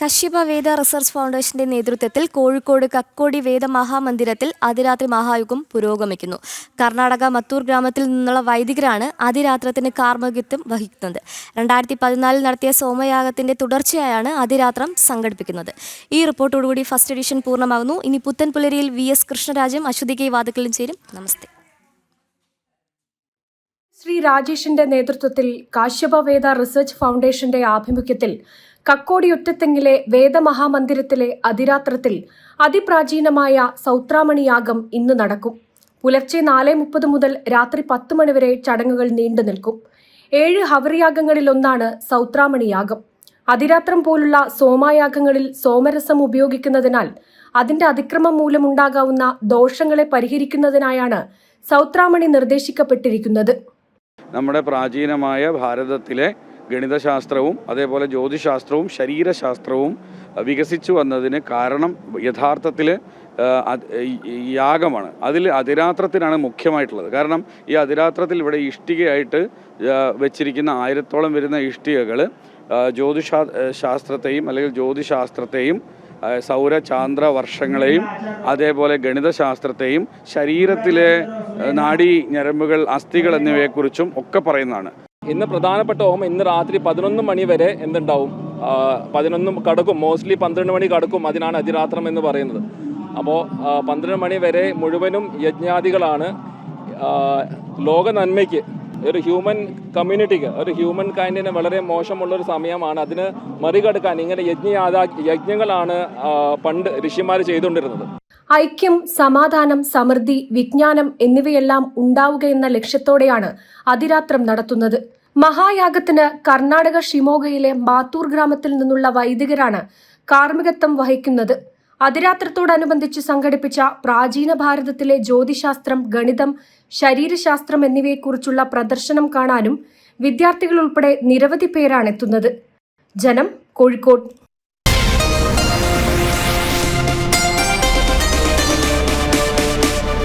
കശ്യപ വേദ research ഫൗണ്ടേഷന്റെ നേതൃത്വത്തിൽ കോഴിക്കോട് കക്കോടി വേദ മഹാമന്ദിരത്തിൽ അതിരാത്രി മഹായുഗം പുരോഗമിക്കുന്നു. കർണാടക മത്തൂർ ഗ്രാമത്തിൽ നിന്നുള്ള വൈദികരാണ് അതിരാത്രത്തിന് കാർമ്മികത്വം വഹിക്കുന്നത്. 2014 നടത്തിയ സോമയാഗത്തിന്റെ തുടർച്ചയായാണ് അതിരാത്രം സംഘടിപ്പിക്കുന്നത്. ഈ റിപ്പോർട്ടോടുകൂടി ഫസ്റ്റ് എഡിഷൻ പൂർണ്ണമാകുന്നു. ഇനി പുത്തൻപുലരിയിൽ VS കൃഷ്ണരാജും അശ്വതി കെ വാദക്കലും ചേരും. നമസ്തേ. ശ്രീ രാജേഷിന്റെ നേതൃത്വത്തിൽ കാശ്യപ വേദ റിസർച്ച് ഫൗണ്ടേഷന്റെ ആഭിമുഖ്യത്തിൽ കക്കോടി ഒറ്റത്തെങ്ങിലെ വേദമഹാമന്ദിരത്തിലെ അതിരാത്രത്തിൽ അതിപ്രാചീനമായ സൗത്രാമണി യാഗം ഇന്ന് നടക്കും. പുലർച്ചെ 4:30 മുതൽ രാത്രി 10 മണി വരെ ചടങ്ങുകൾ നീണ്ടു നിൽക്കും. 7 ഹവ്രയാഗങ്ങളിലൊന്നാണ് സൗത്രാമണി യാഗം. അതിരാത്രം പോലുള്ള സോമായാഗങ്ങളിൽ സോമരസം ഉപയോഗിക്കുന്നതിനാൽ അതിന്റെ അതിക്രമം മൂലമുണ്ടാകാവുന്ന ദോഷങ്ങളെ പരിഹരിക്കുന്നതിനായാണ് സൗത്രാമണി നിർദ്ദേശിക്കപ്പെട്ടിരിക്കുന്നത്. നമ്മുടെ പ്രാചീനമായ ഭാരതത്തിലെ ഗണിതശാസ്ത്രവും അതേപോലെ ജ്യോതിശാസ്ത്രവും ശരീരശാസ്ത്രവും വികസിച്ചു വന്നതിന് കാരണം യഥാർത്ഥത്തിൽ യാഗമാണ്. അതിൽ അതിരാത്രത്തിനാണ് മുഖ്യമായിട്ടുള്ളത്. കാരണം ഈ അതിരാത്രത്തിൽ ഇവിടെ ഇഷ്ടികയായിട്ട് വെച്ചിരിക്കുന്ന 1000-ഓളം വരുന്ന ഇഷ്ടികകൾ ശാസ്ത്രത്തെയും അല്ലെങ്കിൽ ജ്യോതിശാസ്ത്രത്തെയും സൗരചാന്ദ്ര വർഷങ്ങളെയും അതേപോലെ ഗണിതശാസ്ത്രത്തെയും ശരീരത്തിലെ നാഡീ ഞരമ്പുകൾ അസ്ഥികൾ എന്നിവയെക്കുറിച്ചും ഒക്കെ പറയുന്നതാണ്. ഇന്ന് പ്രധാനപ്പെട്ട ഹോമം ഇന്ന് രാത്രി 11 മണി വരെ എന്തുണ്ടാവും? 11 കടക്കും, മോസ്റ്റ്ലി 12 മണി കടക്കും. അതിനാണ് അതിരാത്രം എന്ന് പറയുന്നത്. അപ്പോൾ 12 മണി വരെ മുഴുവനും യജ്ഞാദികളാണ്. ലോക നന്മയ്ക്ക്, ഒരു ഹ്യൂമൻ കമ്മ്യൂണിറ്റിക്ക്, ഒരു ഹ്യൂമൻ കൈൻഡിന് വളരെ മോശമുള്ളൊരു സമയമാണ്. അതിന് മറികടക്കാൻ ഇങ്ങനെ യജ്ഞങ്ങളാണ് പണ്ട് ഋഷിമാർ ചെയ്തുകൊണ്ടിരുന്നത്. ഐക്യം, സമാധാനം, സമൃദ്ധി, വിജ്ഞാനം എന്നിവയെല്ലാം ഉണ്ടാവുകയെന്ന ലക്ഷ്യത്തോടെയാണ് അതിരാത്രം നടത്തുന്നത്. മഹായാഗത്തിന് കർണാടക ഷിമോഗയിലെ മാത്തൂർ ഗ്രാമത്തിൽ നിന്നുള്ള വൈദികരാണ് കാർമ്മികത്വം വഹിക്കുന്നത്. അതിരാത്രത്തോടനുബന്ധിച്ച് സംഘടിപ്പിച്ച പ്രാചീന ഭാരതത്തിലെ ജ്യോതിശാസ്ത്രം, ഗണിതം, ശരീരശാസ്ത്രം എന്നിവയെക്കുറിച്ചുള്ള പ്രദർശനം കാണാനും വിദ്യാർത്ഥികൾ ഉൾപ്പെടെ നിരവധി പേരാണ് എത്തുന്നത്. ജനം, കോഴിക്കോട്.